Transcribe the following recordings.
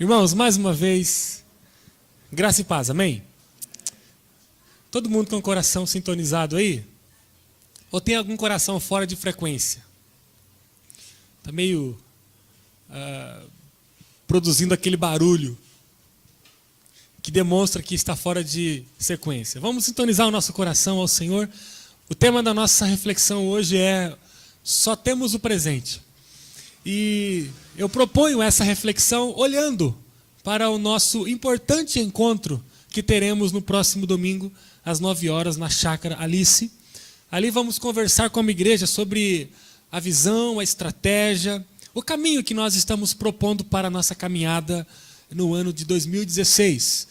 Irmãos, mais uma vez, graça e paz, amém? Todo mundo com o coração sintonizado aí? Ou tem algum coração fora de frequência? Está meio produzindo aquele barulho que demonstra que está fora de sequência. Vamos sintonizar o nosso coração ao Senhor. O tema da nossa reflexão hoje é: só temos o presente. E eu proponho essa reflexão olhando para o nosso importante encontro que teremos no próximo domingo, às 9 horas, na Chácara Alice. Ali vamos conversar como igreja sobre a visão, a estratégia, o caminho que nós estamos propondo para a nossa caminhada no ano de 2016.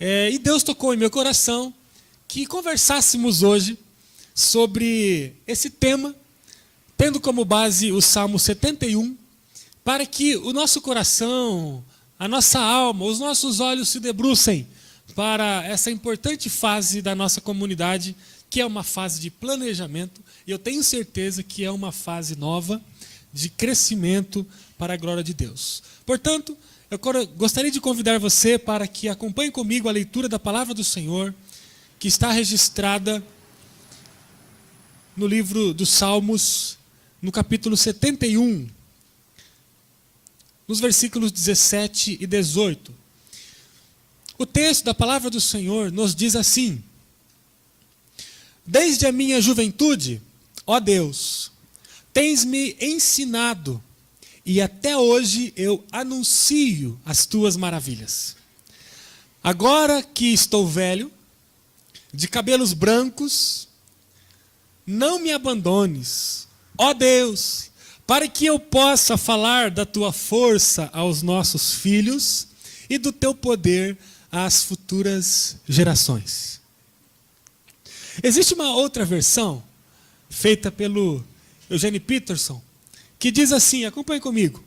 E Deus tocou em meu coração que conversássemos hoje sobre esse tema, tendo como base o Salmo 71, para que o nosso coração, a nossa alma, os nossos olhos se debrucem para essa importante fase da nossa comunidade, que é uma fase de planejamento, e eu tenho certeza que é uma fase nova de crescimento para a glória de Deus. Portanto, eu gostaria de convidar você para que acompanhe comigo a leitura da Palavra do Senhor, que está registrada no livro dos Salmos, no capítulo 71, nos versículos 17 e 18. O texto da Palavra do Senhor nos diz assim: Desde a minha juventude, ó Deus, tens-me ensinado, e até hoje eu anuncio as tuas maravilhas. Agora que estou velho, de cabelos brancos, não me abandones, ó Deus, para que eu possa falar da tua força aos nossos filhos e do teu poder às futuras gerações. Existe uma outra versão, feita pelo Eugene Peterson, que diz assim, acompanhe comigo: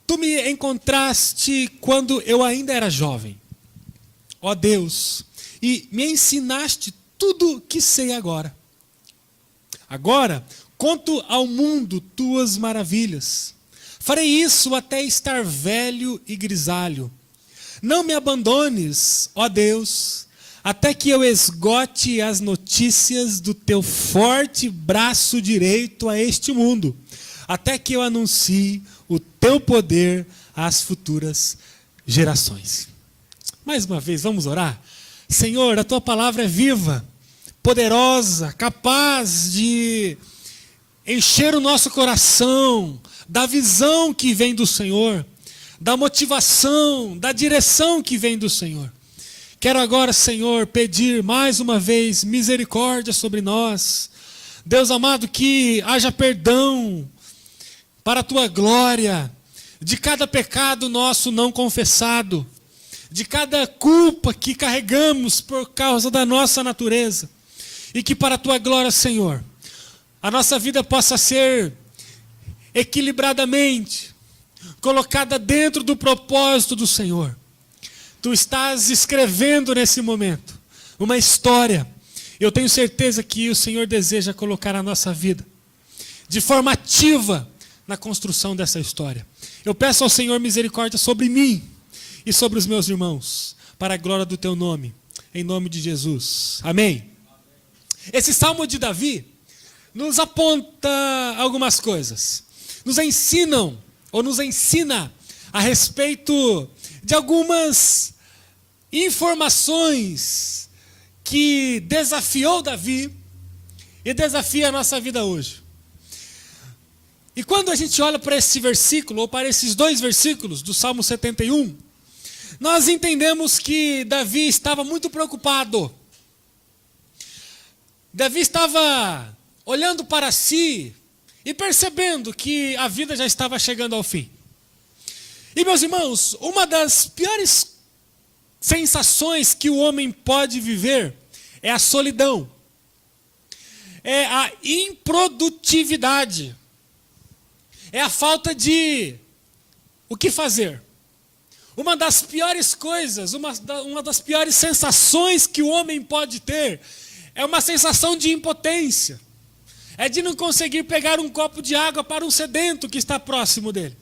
Tu me encontraste quando eu ainda era jovem, ó Deus, e me ensinaste tudo que sei agora. Agora, conto ao mundo tuas maravilhas. Farei isso até estar velho e grisalho. Não me abandones, ó Deus, até que eu esgote as notícias do teu forte braço direito a este mundo, até que eu anuncie o teu poder às futuras gerações. Mais uma vez, vamos orar? Senhor, a tua palavra é viva, poderosa, capaz de encher o nosso coração da visão que vem do Senhor, da motivação, da direção que vem do Senhor. Quero agora, Senhor, pedir mais uma vez misericórdia sobre nós. Deus amado, que haja perdão para a tua glória de cada pecado nosso não confessado, de cada culpa que carregamos por causa da nossa natureza. E que para a tua glória, Senhor, a nossa vida possa ser equilibradamente colocada dentro do propósito do Senhor. Tu estás escrevendo nesse momento uma história. Eu tenho certeza que o Senhor deseja colocar a nossa vida de forma ativa na construção dessa história. Eu peço ao Senhor misericórdia sobre mim e sobre os meus irmãos, para a glória do teu nome, em nome de Jesus. Amém. Esse Salmo de Davi nos aponta algumas coisas. Nos ensina a respeito de algumas informações que desafiou Davi e desafia a nossa vida hoje. E quando a gente olha para esse versículo, ou para esses dois versículos do Salmo 71, nós entendemos que Davi estava muito preocupado. Davi estava olhando para si e percebendo que a vida já estava chegando ao fim. E, meus irmãos, uma das piores sensações que o homem pode viver é a solidão, é a improdutividade, é a falta de o que fazer. Uma das piores coisas, uma das piores sensações que o homem pode ter é uma sensação de impotência. É de não conseguir pegar um copo de água para um sedento que está próximo dele.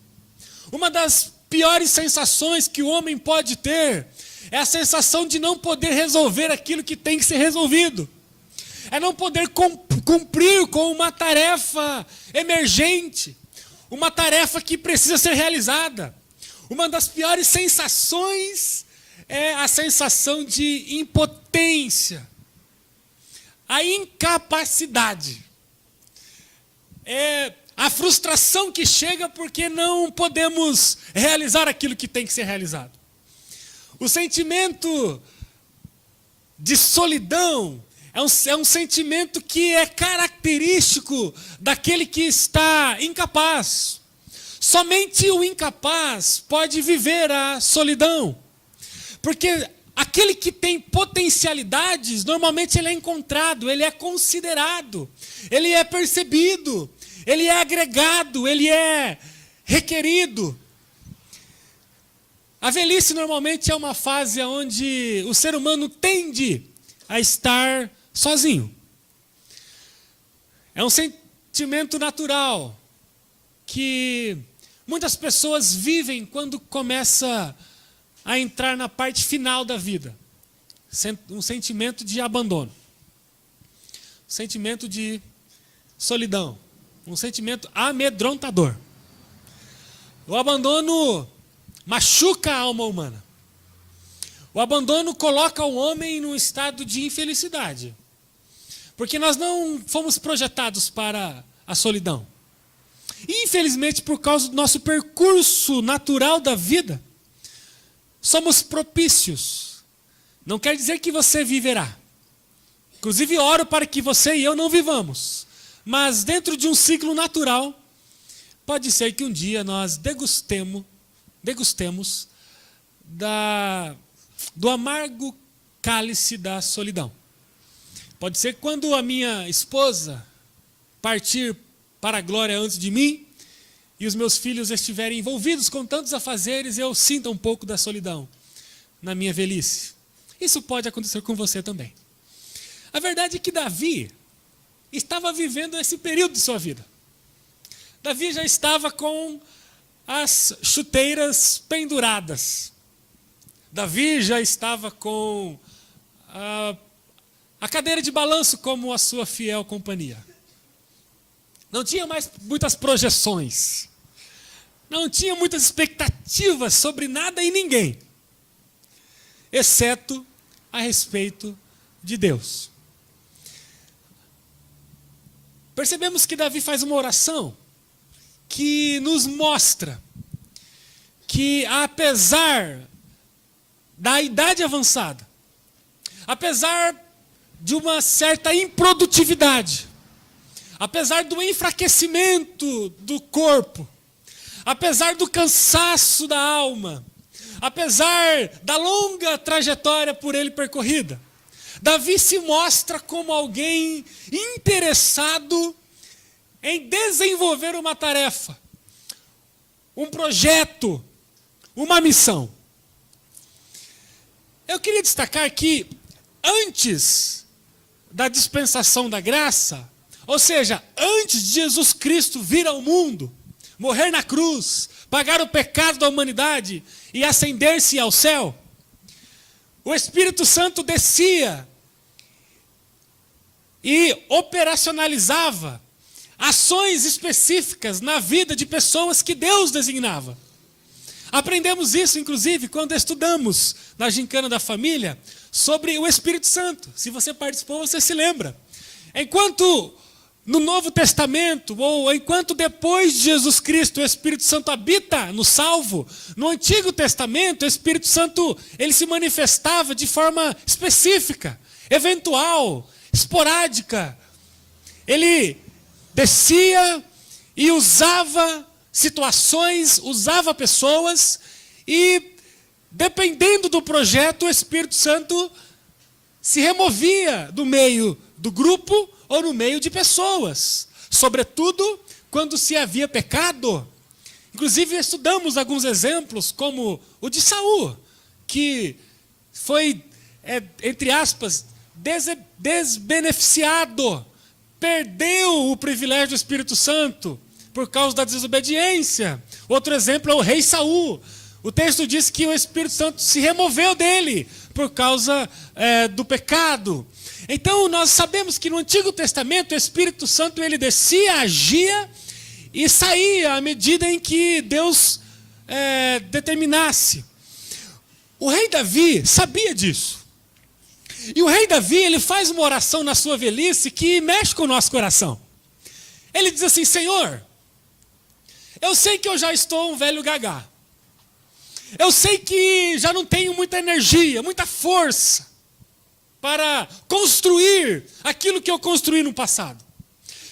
Uma das piores sensações que o homem pode ter é a sensação de não poder resolver aquilo que tem que ser resolvido. É não poder cumprir com uma tarefa emergente, uma tarefa que precisa ser realizada. Uma das piores sensações é a sensação de impotência, a incapacidade. É a frustração que chega porque não podemos realizar aquilo que tem que ser realizado. O sentimento de solidão é um sentimento que é característico daquele que está incapaz. Somente o incapaz pode viver a solidão. Porque aquele que tem potencialidades, normalmente ele é encontrado, ele é considerado, ele é percebido, ele é agregado, ele é requerido. A velhice normalmente é uma fase onde o ser humano tende a estar sozinho. É um sentimento natural que muitas pessoas vivem quando começa a entrar na parte final da vida. Um sentimento de abandono. Um sentimento de solidão. Um sentimento amedrontador. O abandono machuca a alma humana. O abandono coloca o homem num estado de infelicidade. Porque nós não fomos projetados para a solidão. E, infelizmente, por causa do nosso percurso natural da vida, somos propícios. Não quer dizer que você viverá. Inclusive, oro para que você e eu não vivamos. Mas dentro de um ciclo natural, pode ser que um dia nós degustemos do amargo cálice da solidão. Pode ser que quando a minha esposa partir para a glória antes de mim, e os meus filhos estiverem envolvidos com tantos afazeres, eu sinta um pouco da solidão na minha velhice. Isso pode acontecer com você também. A verdade é que Davi estava vivendo esse período de sua vida. Davi já estava com as chuteiras penduradas. Davi já estava com a cadeira de balanço como a sua fiel companhia. Não tinha mais muitas projeções. Não tinha muitas expectativas sobre nada e ninguém, exceto a respeito de Deus. Percebemos que Davi faz uma oração que nos mostra que, apesar da idade avançada, apesar de uma certa improdutividade, apesar do enfraquecimento do corpo, apesar do cansaço da alma, apesar da longa trajetória por ele percorrida, Davi se mostra como alguém interessado em desenvolver uma tarefa, um projeto, uma missão. Eu queria destacar que antes da dispensação da graça, ou seja, antes de Jesus Cristo vir ao mundo, morrer na cruz, pagar o pecado da humanidade e ascender-se ao céu, o Espírito Santo descia e operacionalizava ações específicas na vida de pessoas que Deus designava. Aprendemos isso, inclusive, quando estudamos na Gincana da Família sobre o Espírito Santo. Se você participou, você se lembra. Enquanto no Novo Testamento, ou enquanto depois de Jesus Cristo o Espírito Santo habita no salvo, no Antigo Testamento o Espírito Santo ele se manifestava de forma específica, eventual, esporádica. Ele descia e usava situações, usava pessoas e, dependendo do projeto, o Espírito Santo se removia do meio do grupo ou no meio de pessoas, sobretudo quando se havia pecado. Inclusive estudamos alguns exemplos, como o de Saul, que foi, entre aspas, desbeneficiado, perdeu o privilégio do Espírito Santo por causa da desobediência. Outro exemplo é o rei Saul. O texto diz que o Espírito Santo se removeu dele por causa do pecado. Então nós sabemos que no Antigo Testamento o Espírito Santo ele descia, agia e saía à medida em que Deus determinasse. O rei Davi sabia disso. E o rei Davi ele faz uma oração na sua velhice que mexe com o nosso coração. Ele diz assim: Senhor, eu sei que eu já estou um velho gagá. Eu sei que já não tenho muita energia, muita força para construir aquilo que eu construí no passado.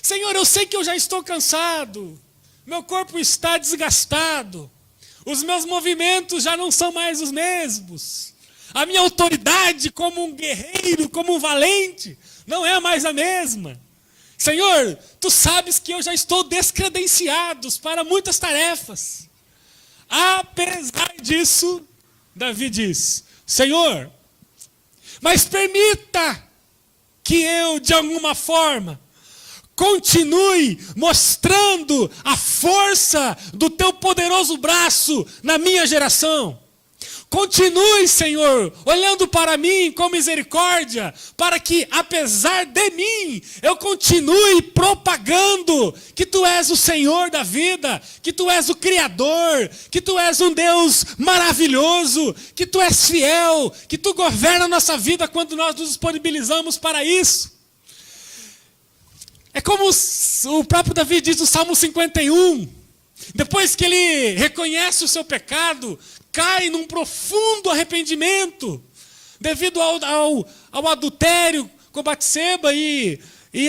Senhor, eu sei que eu já estou cansado, meu corpo está desgastado, os meus movimentos já não são mais os mesmos, a minha autoridade como um guerreiro, como um valente, não é mais a mesma. Senhor, tu sabes que eu já estou descredenciado para muitas tarefas. Apesar disso, Davi diz: Senhor, mas permita que eu, de alguma forma, continue mostrando a força do teu poderoso braço na minha geração. Continue, Senhor, olhando para mim com misericórdia, para que, apesar de mim, eu continue propagando que Tu és o Senhor da vida, que Tu és o Criador, que Tu és um Deus maravilhoso, que Tu és fiel, que Tu governa a nossa vida quando nós nos disponibilizamos para isso. É como o próprio Davi diz no Salmo 51, depois que ele reconhece o seu pecado, cai num profundo arrependimento, devido ao adultério com Batseba e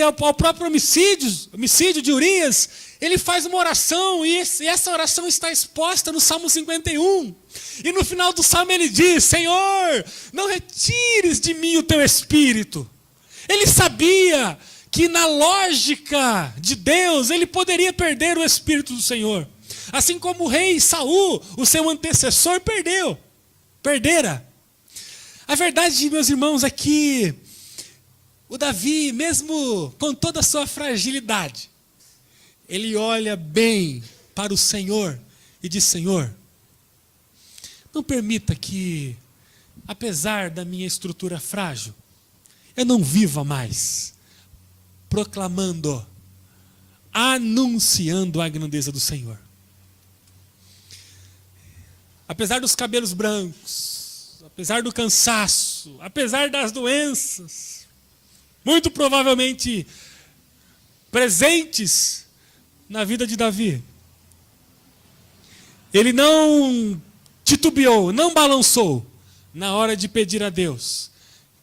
ao próprio homicídio de Urias. Ele faz uma oração e essa oração está exposta no Salmo 51. E no final do Salmo ele diz: Senhor, não retires de mim o teu espírito. Ele sabia que na lógica de Deus ele poderia perder o espírito do Senhor. Assim como o rei Saul, o seu antecessor, perdera. A verdade, meus irmãos, é que o Davi, mesmo com toda a sua fragilidade, ele olha bem para o Senhor e diz: Senhor, não permita que, apesar da minha estrutura frágil, eu não viva mais proclamando, anunciando a grandeza do Senhor. Apesar dos cabelos brancos, apesar do cansaço, apesar das doenças, muito provavelmente presentes na vida de Davi, ele não titubeou, não balançou na hora de pedir a Deus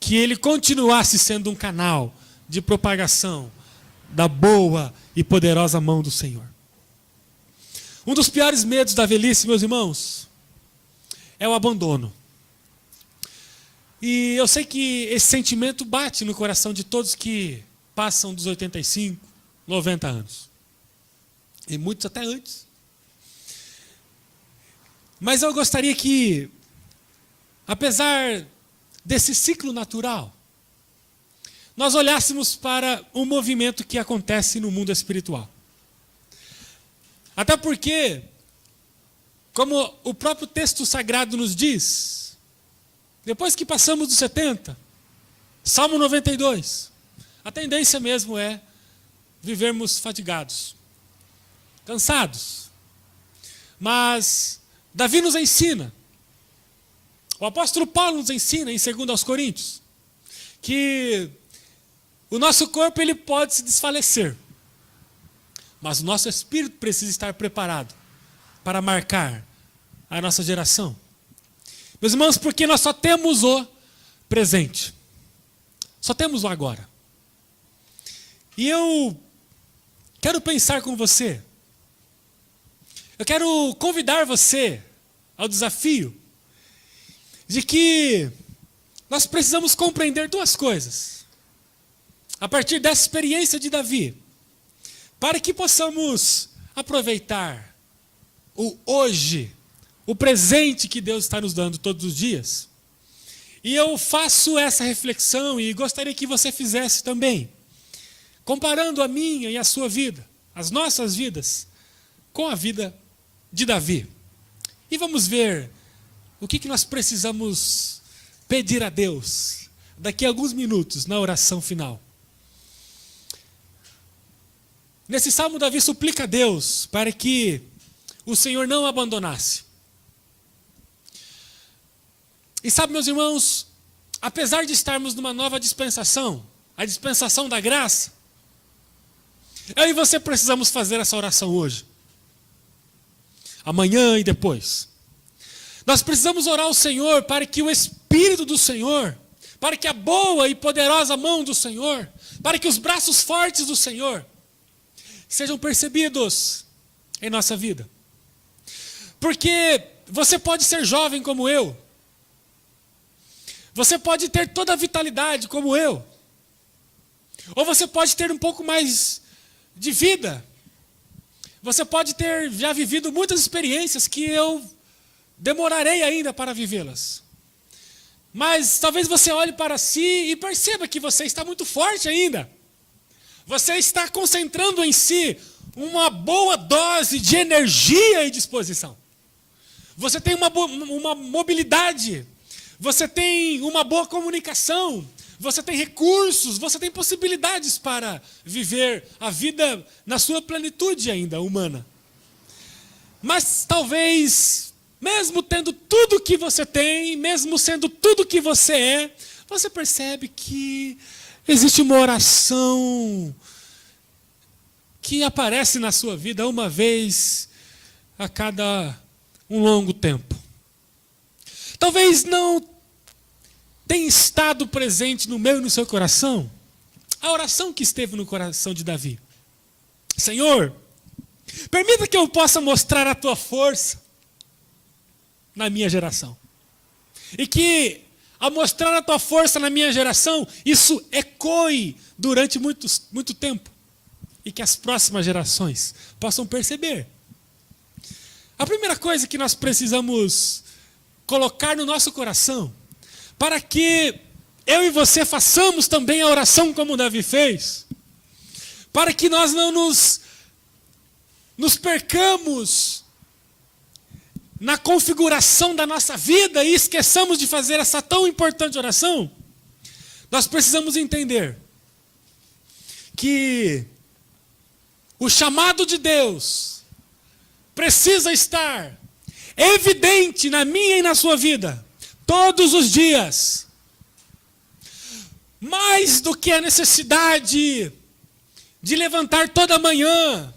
que ele continuasse sendo um canal de propagação da boa e poderosa mão do Senhor. Um dos piores medos da velhice, meus irmãos, é o abandono. E eu sei que esse sentimento bate no coração de todos que passam dos 85, 90 anos. E muitos até antes. Mas eu gostaria que, apesar desse ciclo natural, nós olhássemos para um movimento que acontece no mundo espiritual. Até porque, como o próprio texto sagrado nos diz, depois que passamos dos 70, Salmo 92, a tendência mesmo é vivermos fatigados, cansados. Mas Davi nos ensina, o apóstolo Paulo nos ensina em 2 Coríntios, que o nosso corpo ele pode se desfalecer, mas o nosso espírito precisa estar preparado para marcar a nossa geração. Meus irmãos, porque nós só temos o presente, só temos o agora. E eu quero pensar com você, eu quero convidar você ao desafio de que nós precisamos compreender duas coisas a partir dessa experiência de Davi, para que possamos aproveitar o hoje, o presente que Deus está nos dando todos os dias. E eu faço essa reflexão e gostaria que você fizesse também, comparando a minha e a sua vida, as nossas vidas, com a vida de Davi. E vamos ver o que nós precisamos pedir a Deus daqui a alguns minutos na oração final. Nesse salmo, Davi suplica a Deus para que o Senhor não o abandonasse. E sabe, meus irmãos, apesar de estarmos numa nova dispensação, a dispensação da graça, eu e você precisamos fazer essa oração hoje, amanhã e depois. Nós precisamos orar ao Senhor para que o Espírito do Senhor, para que a boa e poderosa mão do Senhor, para que os braços fortes do Senhor sejam percebidos em nossa vida. Porque você pode ser jovem como eu, você pode ter toda a vitalidade como eu, ou você pode ter um pouco mais de vida, você pode ter já vivido muitas experiências que eu demorarei ainda para vivê-las. Mas talvez você olhe para si e perceba que você está muito forte ainda. Você está concentrando em si uma boa dose de energia e disposição. Você tem uma mobilidade, você tem uma boa comunicação, você tem recursos, você tem possibilidades para viver a vida na sua plenitude ainda humana. Mas talvez, mesmo tendo tudo que você tem, mesmo sendo tudo que você é, você percebe que existe uma oração que aparece na sua vida uma vez a cada um longo tempo. Talvez não tenha estado presente no meu e no seu coração a oração que esteve no coração de Davi. Senhor, permita que eu possa mostrar a tua força na minha geração. E que, ao mostrar a tua força na minha geração, isso ecoe durante muito tempo. E que as próximas gerações possam perceber. A primeira coisa que nós precisamos colocar no nosso coração, para que eu e você façamos também a oração como Davi fez, para que nós não nos percamos na configuração da nossa vida e esqueçamos de fazer essa tão importante oração, nós precisamos entender que o chamado de Deus precisa estar evidente na minha e na sua vida, todos os dias. Mais do que a necessidade de levantar toda manhã,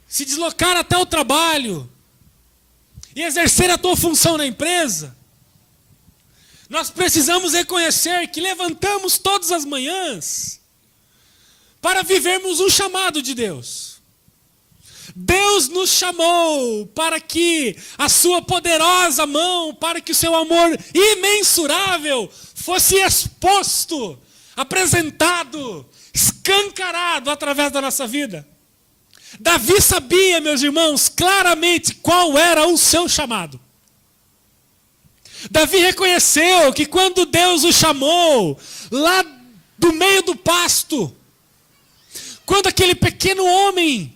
se deslocar até o trabalho e exercer a tua função na empresa, nós precisamos reconhecer que levantamos todas as manhãs para vivermos um chamado de Deus. Deus nos chamou para que a sua poderosa mão, para que o seu amor imensurável fosse exposto, apresentado, escancarado através da nossa vida. Davi sabia, meus irmãos, claramente qual era o seu chamado. Davi reconheceu que quando Deus o chamou, lá do meio do pasto, quando aquele pequeno homem,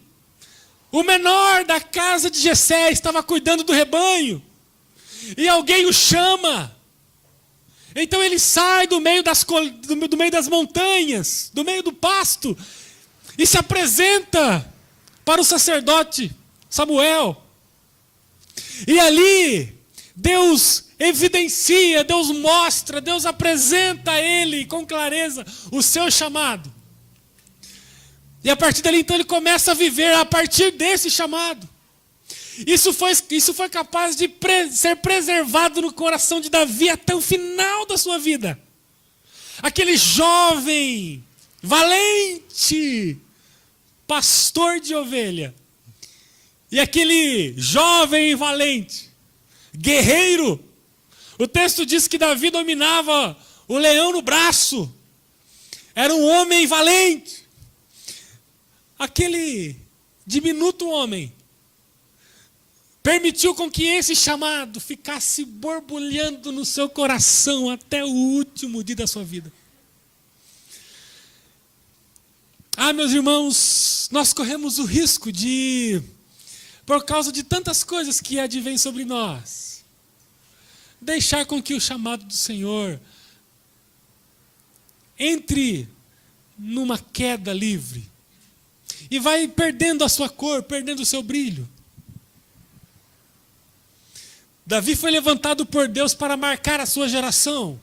o menor da casa de Jessé, estava cuidando do rebanho, e alguém o chama, então ele sai do meio das montanhas, do meio do pasto, e se apresenta para o sacerdote Samuel. E ali, Deus evidencia, Deus mostra, Deus apresenta a ele com clareza o seu chamado. E a partir dali, então, ele começa a viver a partir desse chamado. Isso foi capaz de ser preservado no coração de Davi até o final da sua vida. Aquele jovem, valente, pastor de ovelha. E aquele jovem valente, guerreiro. O texto diz que Davi dominava o leão no braço. Era um homem valente. Aquele diminuto homem permitiu com que esse chamado ficasse borbulhando no seu coração até o último dia da sua vida. Meus irmãos, nós corremos o risco de por causa de tantas coisas que advêm sobre nós, deixar com que o chamado do Senhor entre numa queda livre e vai perdendo a sua cor, perdendo o seu brilho. Davi foi levantado por Deus para marcar a sua geração,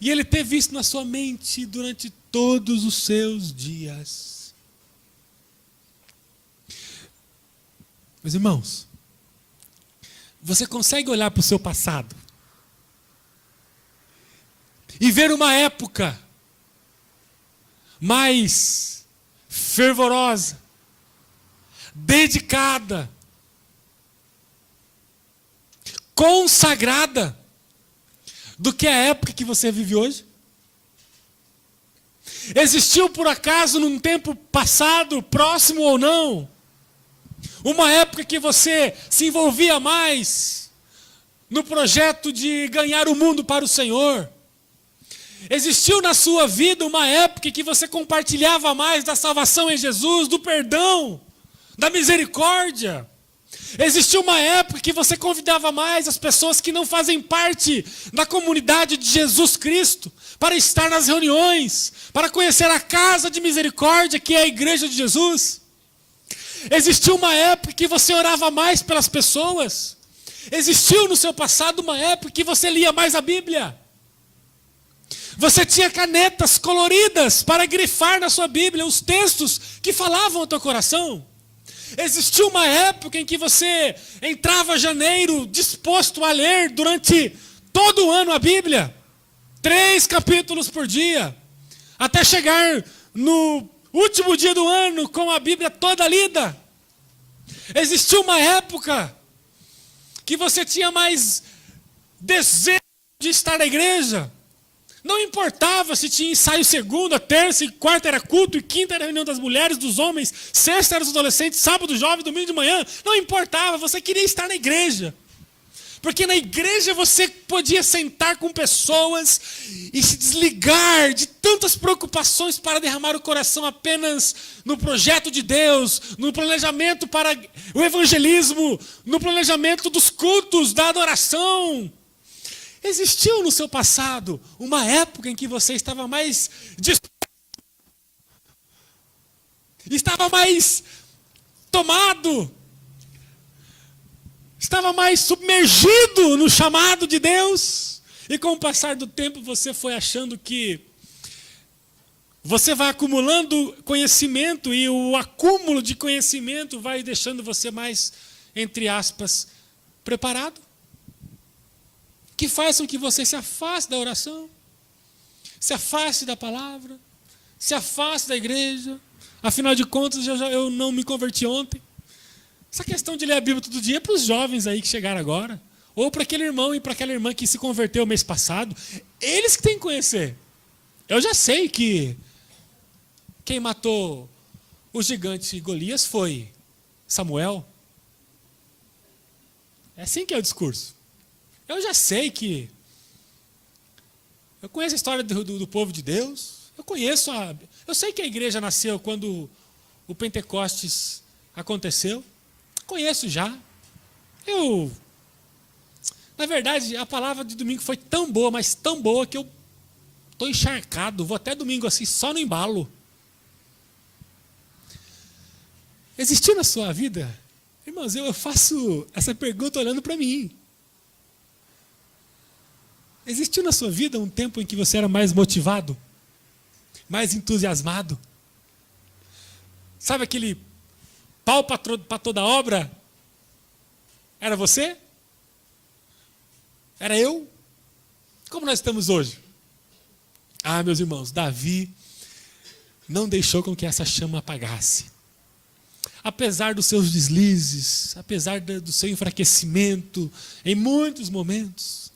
e ele teve isso na sua mente durante todos os seus dias. Meus irmãos, você consegue olhar para o seu passado e ver uma época mais fervorosa, dedicada, consagrada do que a época que você vive hoje? Existiu por acaso num tempo passado, próximo ou não, uma época que você se envolvia mais no projeto de ganhar o mundo para o Senhor? Existiu na sua vida uma época que você compartilhava mais da salvação em Jesus, do perdão, da misericórdia? Existiu uma época que você convidava mais as pessoas que não fazem parte da comunidade de Jesus Cristo para estar nas reuniões, para conhecer a casa de misericórdia que é a igreja de Jesus? Existiu uma época que você orava mais pelas pessoas? Existiu no seu passado uma época que você lia mais a Bíblia? Você tinha canetas coloridas para grifar na sua Bíblia os textos que falavam ao teu coração? Existiu uma época em que você entrava janeiro disposto a ler durante todo o ano a Bíblia? 3 capítulos por dia, até chegar no último dia do ano com a Bíblia toda lida? Existiu uma época que você tinha mais desejo de estar na igreja? Não importava se tinha ensaio segunda, terça e quarta era culto, e quinta era reunião das mulheres, dos homens, sexta era dos adolescentes, sábado jovem, domingo de manhã. Não importava, você queria estar na igreja. Porque na igreja você podia sentar com pessoas e se desligar de tantas preocupações para derramar o coração apenas no projeto de Deus, no planejamento para o evangelismo, no planejamento dos cultos, da adoração. Existiu no seu passado uma época em que você estava mais estava mais tomado, estava mais submergido no chamado de Deus, e com o passar do tempo você foi achando que você vai acumulando conhecimento, e o acúmulo de conhecimento vai deixando você mais, entre aspas, preparado? Que faz com que você se afaste da oração, se afaste da palavra, se afaste da igreja. Afinal de contas, eu não me converti ontem. Essa questão de ler a Bíblia todo dia é para os jovens aí que chegaram agora, ou para aquele irmão e para aquela irmã que se converteu mês passado. Eles que têm que conhecer. Eu já sei que quem matou o gigante Golias foi Samuel. É assim que é o discurso. Eu já sei que... Eu conheço a história do povo de Deus. Eu sei que a igreja nasceu quando o Pentecostes aconteceu. Conheço já. Na verdade, a palavra de domingo foi tão boa, mas tão boa, que eu estou encharcado. Vou até domingo assim, só no embalo. Existiu na sua vida? Irmãos, eu faço essa pergunta olhando para mim. Existiu na sua vida um tempo em que você era mais motivado, mais entusiasmado? Sabe aquele pau para toda obra? Era você? Era eu? Como nós estamos hoje? Ah, meus irmãos, Davi não deixou com que essa chama apagasse. Apesar dos seus deslizes, apesar do seu enfraquecimento, em muitos momentos,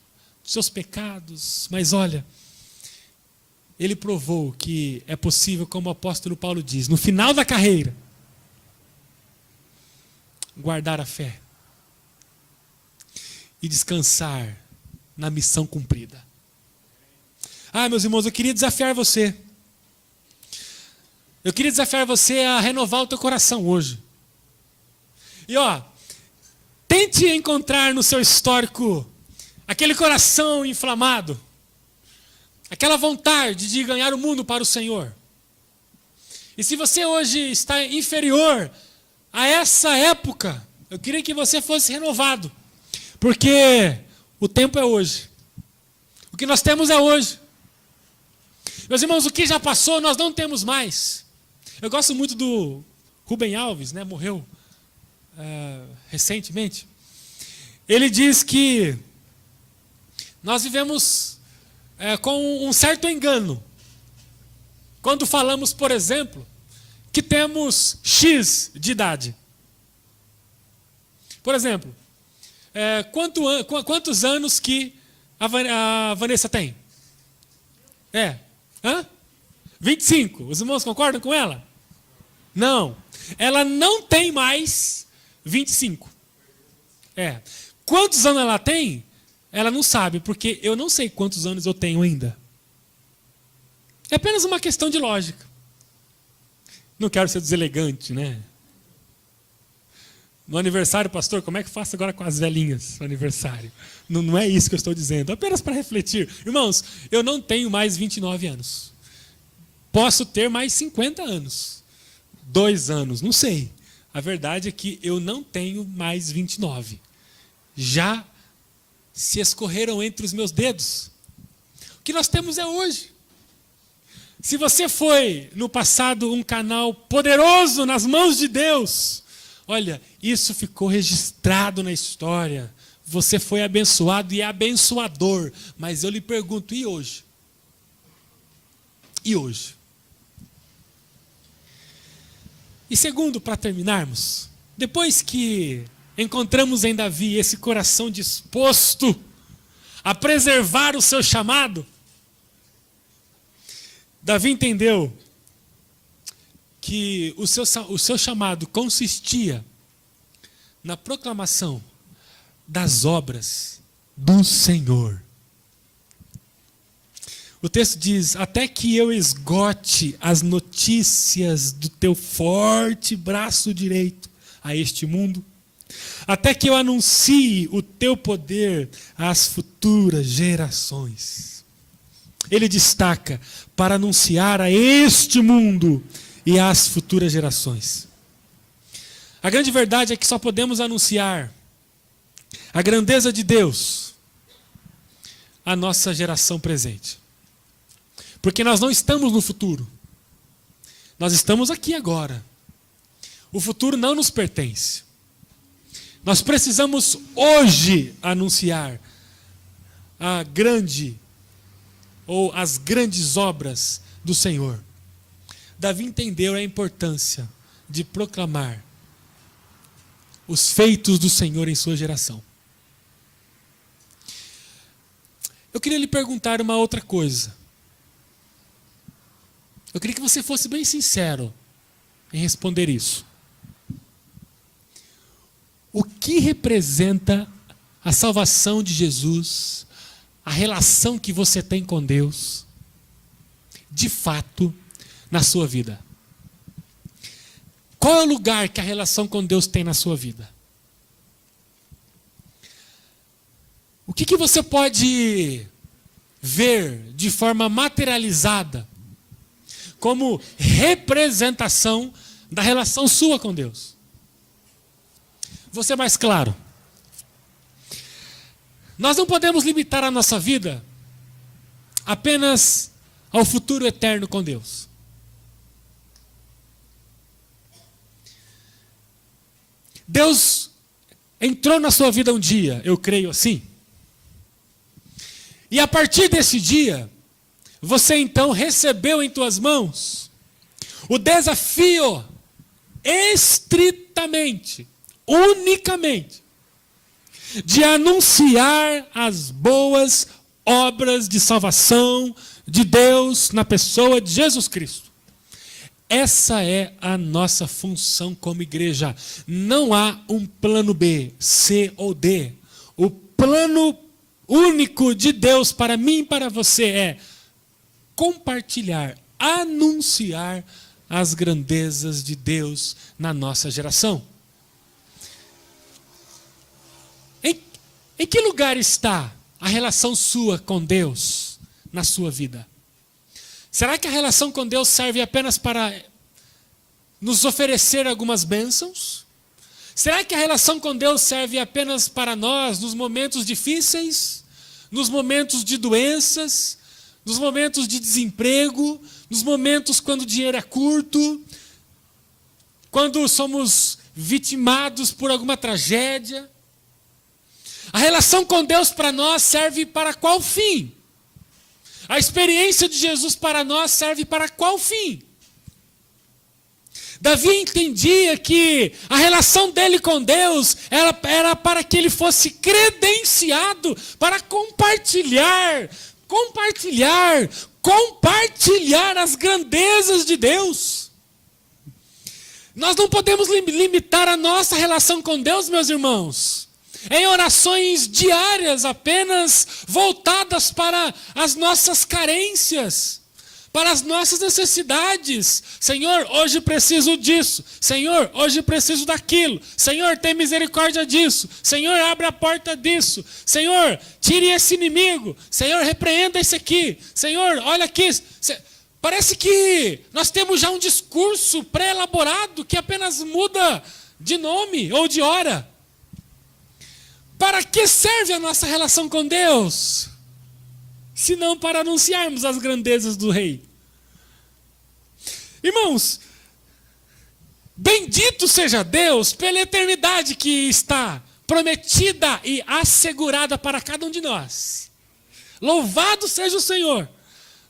seus pecados, mas olha, ele provou que é possível, como o apóstolo Paulo diz, no final da carreira, guardar a fé e descansar na missão cumprida. Ah, meus irmãos, eu queria desafiar você. Eu queria desafiar você a renovar o teu coração hoje. E Tente encontrar no seu histórico aquele coração inflamado, aquela vontade de ganhar o mundo para o Senhor. E se você hoje está inferior a essa época, eu queria que você fosse renovado, porque o tempo é hoje. O que nós temos é hoje. Meus irmãos, o que já passou nós não temos mais. Eu gosto muito do Rubem Alves, né? Morreu recentemente. Ele diz que nós vivemos com um certo engano quando falamos, por exemplo, que temos X de idade. Por exemplo, quantos anos que a Vanessa tem? 25. Os irmãos concordam com ela? Não. Ela não tem mais 25. Quantos anos ela tem? Ela não sabe, porque eu não sei quantos anos eu tenho ainda. É apenas uma questão de lógica. Não quero ser deselegante, né? No aniversário, pastor, como é que eu faço agora com as velhinhas no aniversário? Não é isso que eu estou dizendo, apenas para refletir. Irmãos, eu não tenho mais 29 anos. Posso ter mais 50 anos. 2 anos, não sei. A verdade é que eu não tenho mais 29. Já se escorreram entre os meus dedos. O que nós temos é hoje. Se você foi, no passado, um canal poderoso nas mãos de Deus, olha, isso ficou registrado na história. Você foi abençoado e é abençoador. Mas eu lhe pergunto, e hoje? E hoje? E segundo, para terminarmos, depois que encontramos em Davi esse coração disposto a preservar o seu chamado, Davi entendeu que o seu chamado consistia na proclamação das obras do Senhor. O texto diz: até que eu esgote as notícias do teu forte braço direito a este mundo, até que eu anuncie o teu poder às futuras gerações. Ele destaca para anunciar a este mundo e às futuras gerações. A grande verdade é que só podemos anunciar a grandeza de Deus à nossa geração presente. Porque nós não estamos no futuro. Nós estamos aqui agora. O futuro não nos pertence. Nós precisamos hoje anunciar a grande ou as grandes obras do Senhor. Davi entendeu a importância de proclamar os feitos do Senhor em sua geração. Eu queria lhe perguntar uma outra coisa. Eu queria que você fosse bem sincero em responder isso. O que representa a salvação de Jesus, a relação que você tem com Deus, de fato, na sua vida? Qual é o lugar que a relação com Deus tem na sua vida? O que você pode ver de forma materializada como representação da relação sua com Deus? Vou ser mais claro. Nós não podemos limitar a nossa vida apenas ao futuro eterno com Deus. Deus entrou na sua vida um dia, eu creio assim. E a partir desse dia, você então recebeu em tuas mãos o desafio estritamente, unicamente, de anunciar as boas obras de salvação de Deus na pessoa de Jesus Cristo. Essa é a nossa função como igreja. Não há um plano B, C ou D. O plano único de Deus para mim e para você é compartilhar, anunciar as grandezas de Deus na nossa geração. Em que lugar está a relação sua com Deus na sua vida? Será que a relação com Deus serve apenas para nos oferecer algumas bênçãos? Será que a relação com Deus serve apenas para nós nos momentos difíceis, nos momentos de doenças, nos momentos de desemprego, nos momentos quando o dinheiro é curto, quando somos vitimados por alguma tragédia? A relação com Deus para nós serve para qual fim? A experiência de Jesus para nós serve para qual fim? Davi entendia que a relação dele com Deus era para que ele fosse credenciado para compartilhar as grandezas de Deus. Nós não podemos limitar a nossa relação com Deus, meus irmãos, em orações diárias apenas voltadas para as nossas carências, para as nossas necessidades. Senhor, hoje preciso disso. Senhor, hoje preciso daquilo. Senhor, tem misericórdia disso. Senhor, abre a porta disso. Senhor, tire esse inimigo. Senhor, repreenda esse aqui. Senhor, olha aqui. Parece que nós temos já um discurso pré-elaborado que apenas muda de nome ou de hora. Para que serve a nossa relação com Deus? Se não para anunciarmos as grandezas do Rei. Irmãos, bendito seja Deus pela eternidade que está prometida e assegurada para cada um de nós. Louvado seja o Senhor.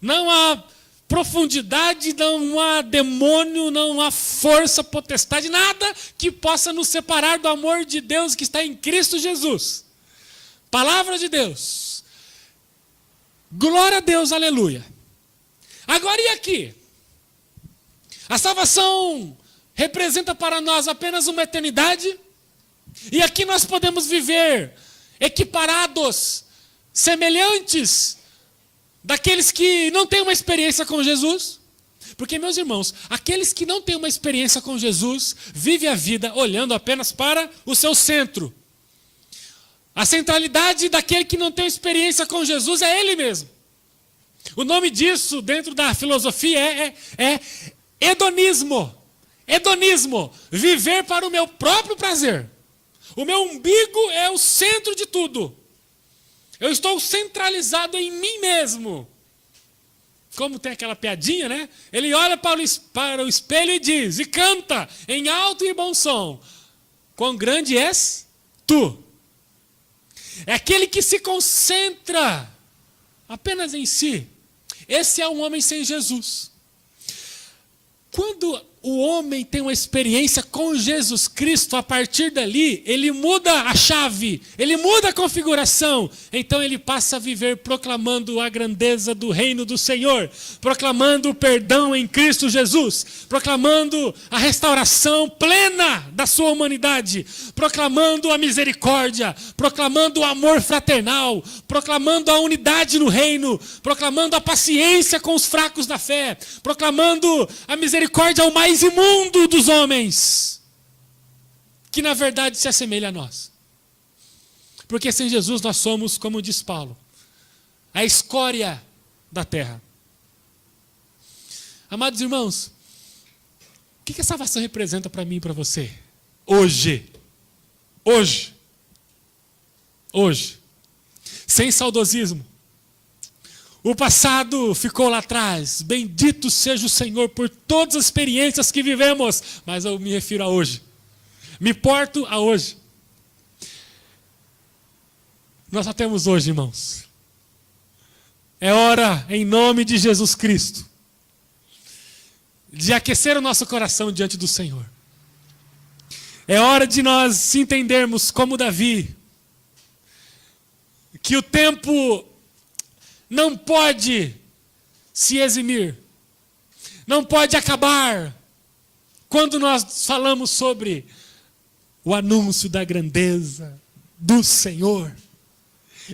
Não há profundidade, não há demônio, não há força, potestade, nada que possa nos separar do amor de Deus que está em Cristo Jesus. Palavra de Deus. Glória a Deus, aleluia. Agora e aqui? A salvação representa para nós apenas uma eternidade? E aqui nós podemos viver equiparados, semelhantes daqueles que não têm uma experiência com Jesus? Porque, meus irmãos, aqueles que não têm uma experiência com Jesus vivem a vida olhando apenas para o seu centro. A centralidade daquele que não tem experiência com Jesus é ele mesmo. O nome disso, dentro da filosofia, é hedonismo. Hedonismo, viver para o meu próprio prazer. O meu umbigo é o centro de tudo. Eu estou centralizado em mim mesmo. Como tem aquela piadinha, né? Ele olha para o espelho e diz, e canta em alto e bom som: quão grande és tu. É aquele que se concentra apenas em si. Esse é um homem sem Jesus. Quando o homem tem uma experiência com Jesus Cristo, a partir dali, ele muda a chave, ele muda a configuração. Então ele passa a viver proclamando a grandeza do reino do Senhor, proclamando o perdão em Cristo Jesus, proclamando a restauração plena da sua humanidade, proclamando a misericórdia, proclamando o amor fraternal, proclamando a unidade no reino, proclamando a paciência com os fracos da fé, proclamando a misericórdia ao mais imundo dos homens, que na verdade se assemelha a nós. Porque sem Jesus nós somos, como diz Paulo, a escória da terra. Amados irmãos, o que a salvação representa para mim e para você? Hoje. Sem saudosismo. O passado ficou lá atrás. Bendito seja o Senhor por todas as experiências que vivemos. Mas eu me refiro a hoje. Me porto a hoje. Nós só temos hoje, irmãos. É hora, em nome de Jesus Cristo, de aquecer o nosso coração diante do Senhor. É hora de nós entendermos, como Davi, que o tempo não pode se eximir, não pode acabar quando nós falamos sobre o anúncio da grandeza do Senhor.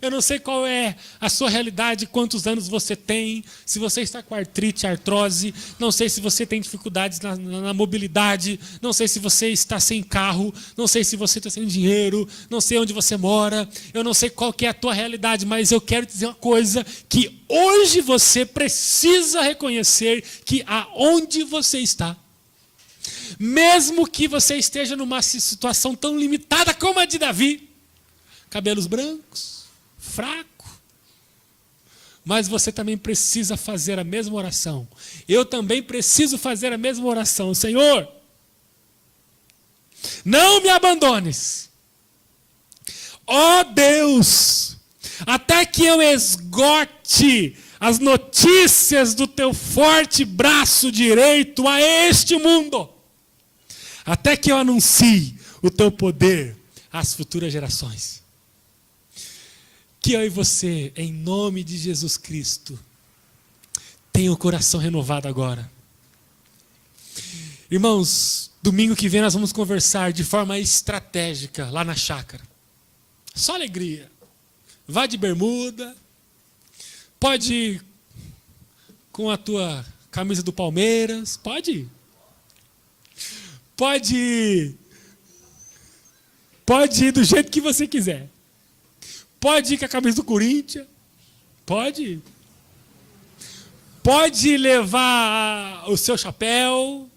Eu não sei qual é a sua realidade, quantos anos você tem, se você está com artrite, artrose, não sei se você tem dificuldades na mobilidade, não sei se você está sem carro, não sei se você está sem dinheiro, não sei onde você mora, eu não sei qual que é a tua realidade, mas eu quero te dizer uma coisa, que hoje você precisa reconhecer que aonde você está, mesmo que você esteja numa situação tão limitada como a de Davi, cabelos brancos, fraco, mas você também precisa fazer a mesma oração. Eu também preciso fazer a mesma oração. Senhor, não me abandones. Ó Deus, até que eu esgote as notícias do teu forte braço direito a este mundo, até que eu anuncie o teu poder às futuras gerações. Que eu e você, em nome de Jesus Cristo, tenha o coração renovado agora. Irmãos, domingo que vem nós vamos conversar de forma estratégica lá na chácara. Só alegria. Vá de bermuda, pode ir com a tua camisa do Palmeiras, pode ir. Pode ir do jeito que você quiser. Pode ir com a camisa do Corinthians. Pode ir. Pode levar o seu chapéu.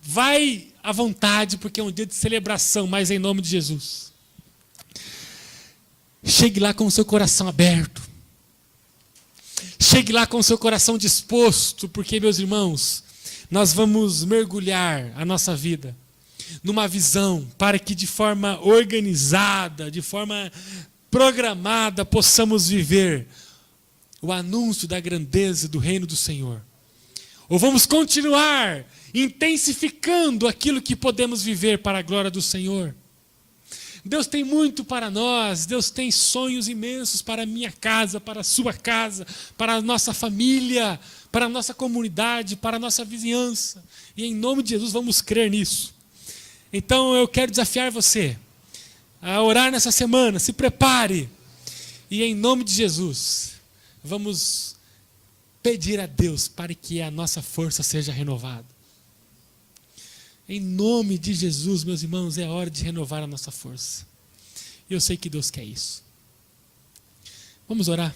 Vai à vontade, porque é um dia de celebração, mas em nome de Jesus. Chegue lá com o seu coração aberto. Chegue lá com o seu coração disposto, porque, meus irmãos, nós vamos mergulhar a nossa vida numa visão para que de forma organizada, de forma programada, possamos viver o anúncio da grandeza do reino do Senhor. Ou vamos continuar intensificando aquilo que podemos viver para a glória do Senhor. Deus tem muito para nós, Deus tem sonhos imensos para a minha casa, para a sua casa, para a nossa família, para a nossa comunidade, para a nossa vizinhança. E em nome de Jesus vamos crer nisso. Então eu quero desafiar você a orar nessa semana, se prepare. E em nome de Jesus, vamos pedir a Deus para que a nossa força seja renovada. Em nome de Jesus, meus irmãos, é hora de renovar a nossa força. E eu sei que Deus quer isso. Vamos orar.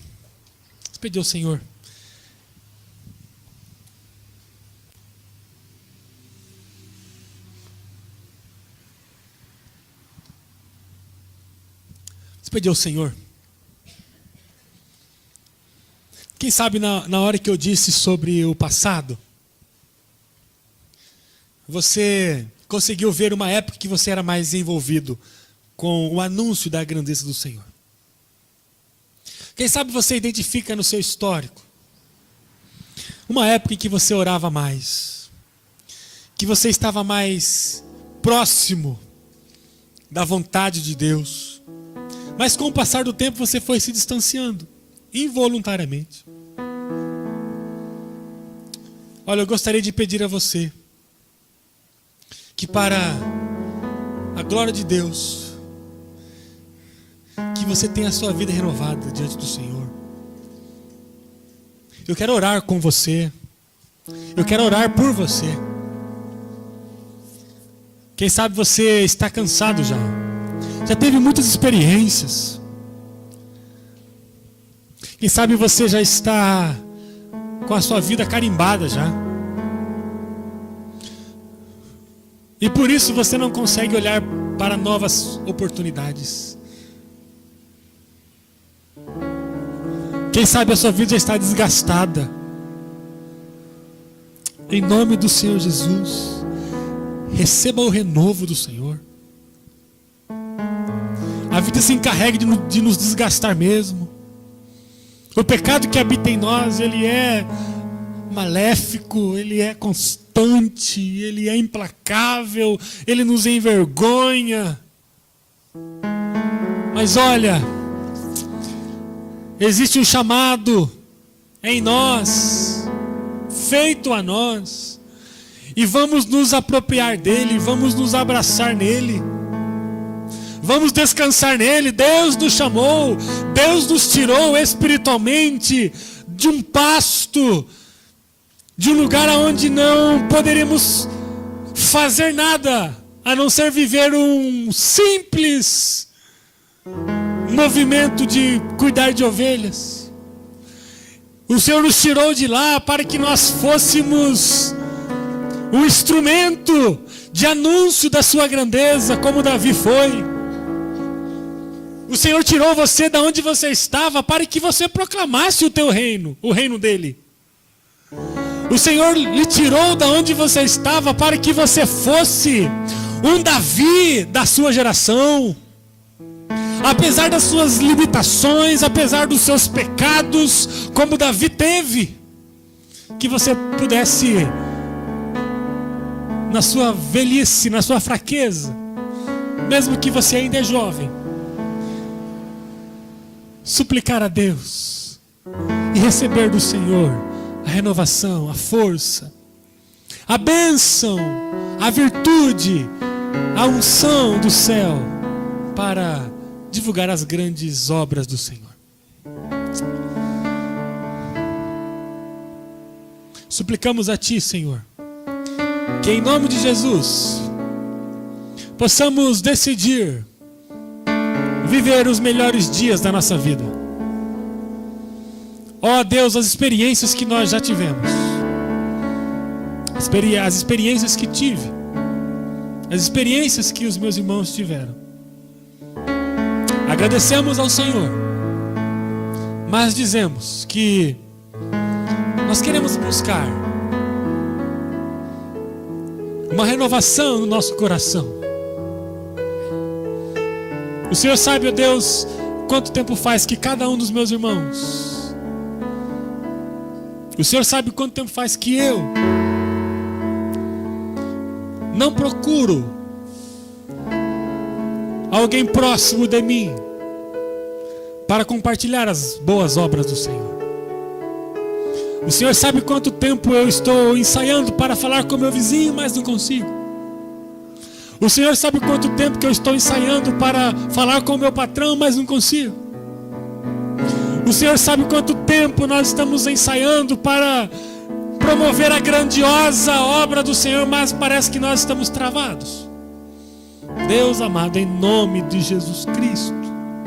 Vamos pedir ao Senhor. Vamos pedir ao Senhor. Quem sabe na hora que eu disse sobre o passado, você conseguiu ver uma época que você era mais envolvido com o anúncio da grandeza do Senhor. Quem sabe você identifica no seu histórico uma época em que você orava mais, que você estava mais próximo da vontade de Deus, mas com o passar do tempo você foi se distanciando, involuntariamente. Olha, eu gostaria de pedir a você que para a glória de Deus, que você tenha a sua vida renovada diante do Senhor. Eu quero orar com você. Eu quero orar por você. Quem sabe você está cansado já. Já teve muitas experiências. Quem sabe você já está com a sua vida carimbada já. E por isso você não consegue olhar para novas oportunidades. Quem sabe a sua vida já está desgastada. Em nome do Senhor Jesus, receba o renovo do Senhor. A vida se encarrega de nos desgastar mesmo. O pecado que habita em nós, ele é maléfico, ele é constante, ele é implacável, ele nos envergonha. Mas olha, existe um chamado em nós, feito a nós, e vamos nos apropriar dele, vamos nos abraçar nele, Vamos descansar nele. Deus nos chamou, Deus nos tirou espiritualmente de um pasto, de um lugar onde não poderíamos fazer nada, a não ser viver um simples movimento de cuidar de ovelhas. O Senhor nos tirou de lá para que nós fôssemos um instrumento de anúncio da sua grandeza, como Davi foi. O Senhor tirou você da onde você estava para que você proclamasse o teu reino, o reino dele. O Senhor lhe tirou da onde você estava para que você fosse um Davi da sua geração. Apesar das suas limitações, apesar dos seus pecados, como Davi teve, que você pudesse, na sua velhice, na sua fraqueza, mesmo que você ainda é jovem, suplicar a Deus e receber do Senhor a renovação, a força, a bênção, a virtude, a unção do céu para divulgar as grandes obras do Senhor. Suplicamos a Ti, Senhor, que em nome de Jesus possamos decidir viver os melhores dias da nossa vida. Ó Deus, as experiências que nós já tivemos, as experiências que tive, as experiências que os meus irmãos tiveram, agradecemos ao Senhor, mas dizemos que nós queremos buscar uma renovação no nosso coração. O Senhor sabe, ó Deus, quanto tempo faz que cada um dos meus irmãos, o Senhor sabe quanto tempo faz que eu não procuro alguém próximo de mim para compartilhar as boas obras do Senhor. O Senhor sabe quanto tempo eu estou ensaiando para falar com meu vizinho, mas não consigo. O Senhor sabe quanto tempo que eu estou ensaiando para falar com o meu patrão, mas não consigo. O Senhor sabe quanto tempo nós estamos ensaiando para promover a grandiosa obra do Senhor, mas parece que nós estamos travados. Deus amado, em nome de Jesus Cristo,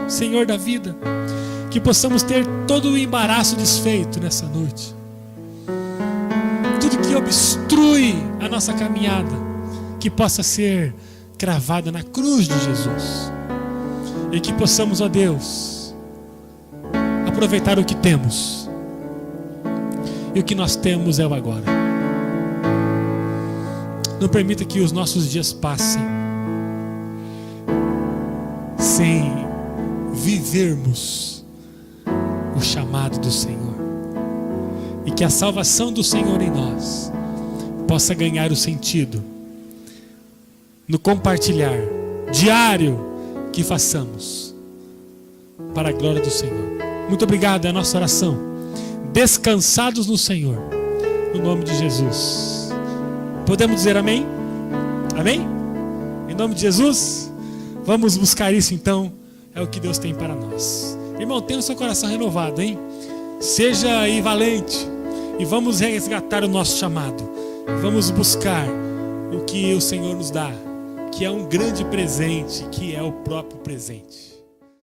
Senhor da vida, que possamos ter todo o embaraço desfeito nessa noite. Tudo que obstrui a nossa caminhada, que possa ser cravada na cruz de Jesus. E que possamos, ó Deus, aproveitar o que temos. E o que nós temos é o agora. Não permita que os nossos dias passem sem vivermos o chamado do Senhor. E que a salvação do Senhor em nós possa ganhar o sentido no compartilhar diário que façamos para a glória do Senhor. Muito obrigado, é a nossa oração. Descansados no Senhor, no nome de Jesus. Podemos dizer amém? Amém? Em nome de Jesus, vamos buscar isso então, é o que Deus tem para nós. Irmão, tenha o seu coração renovado, hein? Seja aí valente e vamos resgatar o nosso chamado. Vamos buscar o que o Senhor nos dá, que é um grande presente, que é o próprio presente.